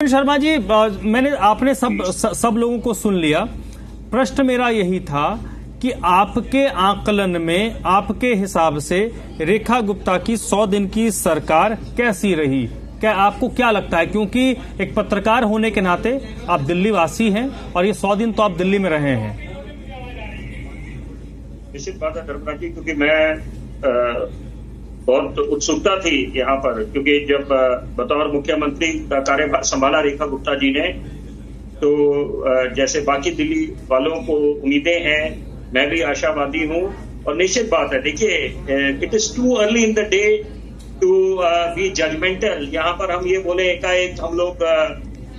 शर्मा जी, आपने सब लोगों को सुन लिया। प्रश्न मेरा यही था कि आपके आकलन में, आपके हिसाब से रेखा गुप्ता की 100 दिन की सरकार कैसी रही? क्या आपको क्या लगता है, क्योंकि एक पत्रकार होने के नाते आप दिल्ली वासी हैं और ये 100 दिन तो आप दिल्ली में रहे हैं। निश्चित बात है धर्मराज जी, क्योंकि मैं बहुत उत्सुकता थी यहाँ पर, क्योंकि जब बतौर मुख्यमंत्री का कार्यभार संभाला रेखा गुप्ता जी ने, तो जैसे बाकी दिल्ली वालों को उम्मीदें हैं, मैं भी आशावादी हूँ। और निश्चित बात है, देखिए, it is too early in the day to be judgemental. यहाँ पर हम ये बोले एकाएक हम लोग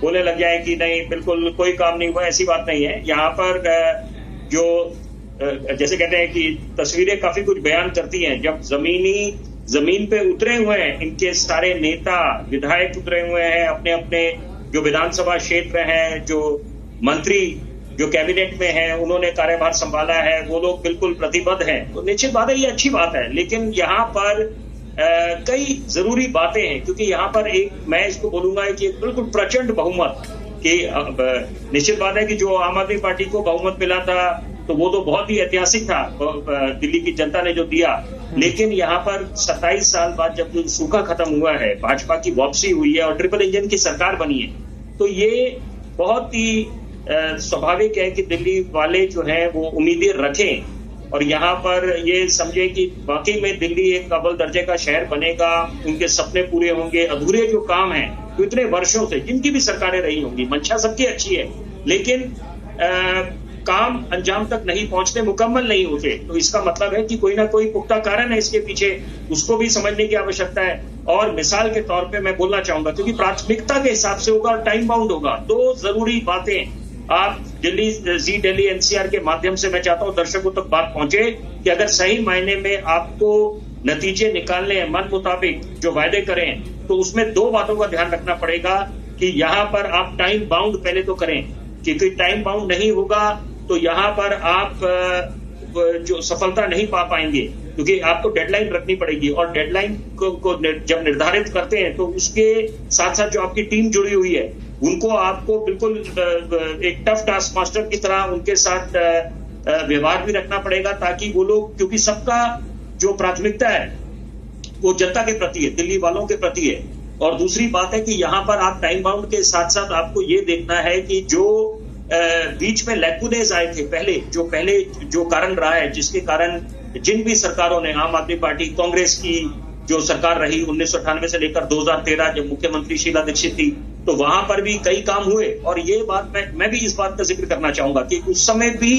बोलने लग जाए कि नहीं बिल्कुल कोई काम नहीं हुआ, ऐसी बात नहीं है। यहाँ पर जो जैसे कहते हैं कि तस्वीरें काफी कुछ बयान करती हैं। जब जमीन पे उतरे हुए हैं इनके सारे नेता विधायक उतरे हुए हैं, अपने अपने जो विधानसभा क्षेत्र हैं, जो मंत्री जो कैबिनेट में हैं, उन्होंने कार्यभार संभाला है, वो लोग बिल्कुल प्रतिबद्ध हैं, तो निश्चित बात है ये अच्छी बात है। लेकिन यहाँ पर कई जरूरी बातें हैं, क्योंकि यहाँ पर मैं इसको बोलूंगा कि बिल्कुल प्रचंड बहुमत कि निश्चित बात है कि जो आम आदमी पार्टी को बहुमत मिला था तो वो तो बहुत ही ऐतिहासिक था, दिल्ली की जनता ने जो दिया। लेकिन यहाँ पर 27 साल बाद जब सूखा खत्म हुआ है, भाजपा की वापसी हुई है और ट्रिपल इंजन की सरकार बनी है, तो ये बहुत ही स्वाभाविक है कि दिल्ली वाले जो हैं वो उम्मीदें रखें और यहाँ पर ये समझे कि वाकई में दिल्ली एक अव्वल दर्जे का शहर बनेगा, उनके सपने पूरे होंगे। अधूरे जो काम हैं तो इतने वर्षों से जिनकी भी सरकारें रही होंगी, मंशा सबकी अच्छी है, लेकिन काम अंजाम तक नहीं पहुंचते, मुकम्मल नहीं होते, तो इसका मतलब है कि कोई ना कोई पुख्ता कारण है इसके पीछे, उसको भी समझने की आवश्यकता है। और मिसाल के तौर पे मैं बोलना चाहूंगा, क्योंकि प्राथमिकता के हिसाब से होगा और टाइम बाउंड होगा, 2 जरूरी बातें आप दिल्ली एनसीआर के माध्यम से मैं चाहता हूं दर्शकों तक बात पहुंचे कि अगर सही मायने में आपको नतीजे निकालने हैं मन मुताबिक जो वायदे करें, तो उसमें 2 बातों का ध्यान रखना पड़ेगा कि यहाँ पर आप टाइम बाउंड पहले तो करें, क्योंकि टाइम बाउंड नहीं होगा तो यहाँ पर आप जो सफलता नहीं पा पाएंगे, क्योंकि आपको डेडलाइन रखनी पड़ेगी। और डेडलाइन को जब निर्धारित करते हैं तो उसके साथ साथ जो आपकी टीम जुड़ी हुई है उनको आपको बिल्कुल एक टफ टास्क मास्टर की तरह उनके साथ व्यवहार भी रखना पड़ेगा, ताकि वो लोग, क्योंकि सबका जो प्राथमिकता है वो जनता के प्रति है, दिल्ली वालों के प्रति है। और दूसरी बात है कि यहाँ पर आप टाइम बाउंड के साथ साथ आपको ये देखना है कि जो बीच में लैकुनेज आए थे पहले जो कारण रहा है, जिसके कारण जिन भी सरकारों ने, आम आदमी पार्टी, कांग्रेस की जो सरकार रही 1998 से लेकर 2013 जब मुख्यमंत्री शीला दीक्षित थी, तो वहां पर भी कई काम हुए। और ये बात मैं भी इस बात का जिक्र करना चाहूंगा कि उस समय भी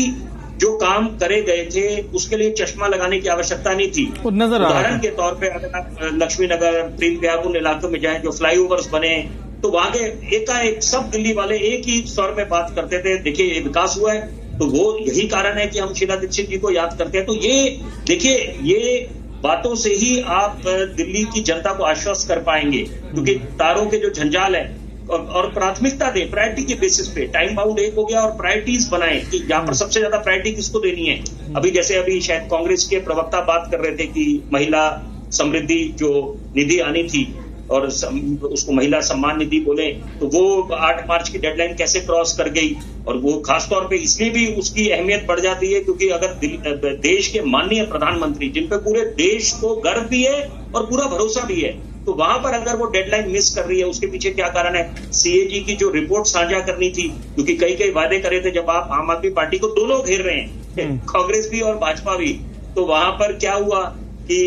जो काम करे गए थे उसके लिए चश्मा लगाने की आवश्यकता नहीं थी। उदाहरण के तौर पे अगर आप लक्ष्मी नगर, प्रीम प्यागुन इलाकों में जाएं, जो फ्लाईओवर्स बने, तो वहां के एकाएक सब दिल्ली वाले एक ही स्वर में बात करते थे, देखिए ये विकास हुआ है। तो वो यही कारण है कि हम शीला दीक्षित जी को याद करते हैं। तो ये देखिए, ये बातों से ही आप दिल्ली की जनता को आश्वस्त कर पाएंगे, क्योंकि तारों के जो झंझाल है और प्राथमिकता दे, प्रायोरिटी के बेसिस पे, टाइम बाउंड एक हो गया और प्रायोरिटीज बनाए कि यहाँ पर सबसे ज्यादा प्रायोरिटी किसको देनी है। अभी शायद कांग्रेस के प्रवक्ता बात कर रहे थे कि महिला समृद्धि जो निधि आनी थी और उसको महिला सम्मान निधि बोले, तो वो 8 मार्च की डेडलाइन कैसे क्रॉस कर गई। और वो खासतौर पे इसलिए भी उसकी अहमियत बढ़ जाती है क्योंकि अगर देश के माननीय प्रधानमंत्री, जिन पे पूरे देश को गर्व भी है और पूरा भरोसा भी है, तो वहां पर अगर वो डेडलाइन मिस कर रही है, उसके पीछे क्या कारण है। सीएजी की जो रिपोर्ट साझा करनी थी, क्योंकि कई वादे करे थे, जब आप आम आदमी पार्टी को दोनों घेर रहे हैं, कांग्रेस भी और भाजपा भी, तो वहां पर क्या हुआ कि,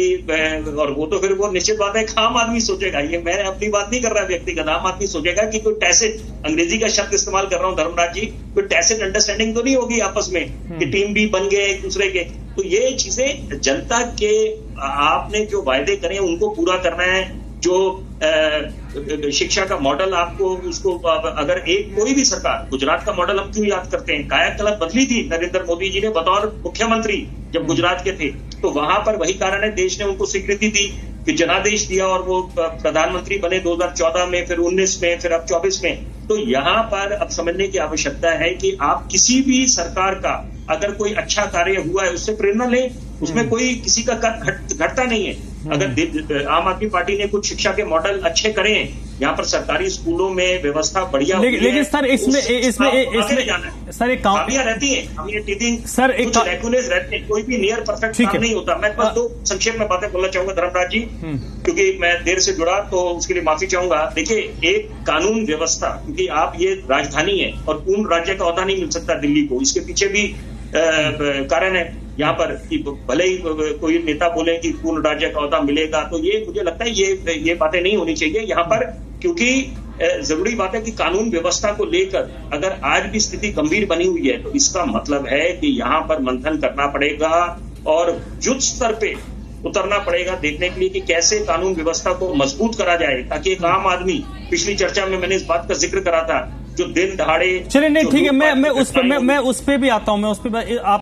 और वो तो फिर वो निश्चित बात है आम आदमी सोचेगा, ये मैं अपनी बात नहीं कर रहा व्यक्तिगत, आम आदमी सोचेगा कि कोई टैसिट, अंग्रेजी का शब्द इस्तेमाल कर रहा हूं धर्मराज जी, कोई टैसिट अंडरस्टैंडिंग तो नहीं होगी आपस में कि टीम भी बन गए एक दूसरे के। तो ये चीजें जनता के, आपने जो वायदे करे उनको पूरा करना है। जो शिक्षा का मॉडल आपको, उसको अगर कोई भी सरकार, गुजरात का मॉडल हम क्यों याद करते हैं, कायाकल्प बदली थी नरेंद्र मोदी जी ने बतौर मुख्यमंत्री जब गुजरात के थे, तो वहां पर वही कारण है, देश ने उनको स्वीकृति दी कि जनादेश दिया और वो प्रधानमंत्री बने 2014 में, फिर 19 में, फिर अब 24 में। तो यहाँ पर अब समझने की आवश्यकता है कि आप किसी भी सरकार का अगर कोई अच्छा कार्य हुआ है उससे प्रेरणा लें उसमें कोई किसी का कर घटता नहीं है। अगर आम आदमी पार्टी ने कुछ शिक्षा के मॉडल अच्छे करे हैं, यहाँ पर सरकारी स्कूलों में व्यवस्था बढ़िया लेकिन सर इसमें सर एक खामियां रहती हैं, सर एक रेगुलेस रहते हैं, कोई भी नियर परफेक्ट काम नहीं होता। मैं बस दो संक्षेप में बातें बोलना चाहूंगा धर्मराज जी, क्योंकि मैं देर से जुड़ा तो उसके लिए माफी चाहूंगा। देखिए, एक कानून व्यवस्था, क्योंकि आप ये राजधानी है और पूर्ण राज्य का ओहदा नहीं मिल सकता दिल्ली को, इसके पीछे भी कारण है यहाँ पर कि भले ही कोई नेता बोले कि पूर्ण राज्य का ओहदा मिलेगा, तो ये मुझे लगता है ये बातें नहीं होनी चाहिए यहाँ पर, क्योंकि जरूरी बात है कि कानून व्यवस्था को लेकर अगर आज भी स्थिति गंभीर बनी हुई है तो इसका मतलब है कि यहाँ पर मंथन करना पड़ेगा और युद्ध स्तर पे उतरना पड़ेगा देखने के लिए कि कैसे कानून व्यवस्था को मजबूत करा जाए, ताकि एक आम आदमी, पिछली चर्चा में मैंने इस बात का जिक्र करा था, जो दिन दहाड़े, चलिए नहीं ठीक है, मैं उस पे भी आता हूं, मैं उस पे आप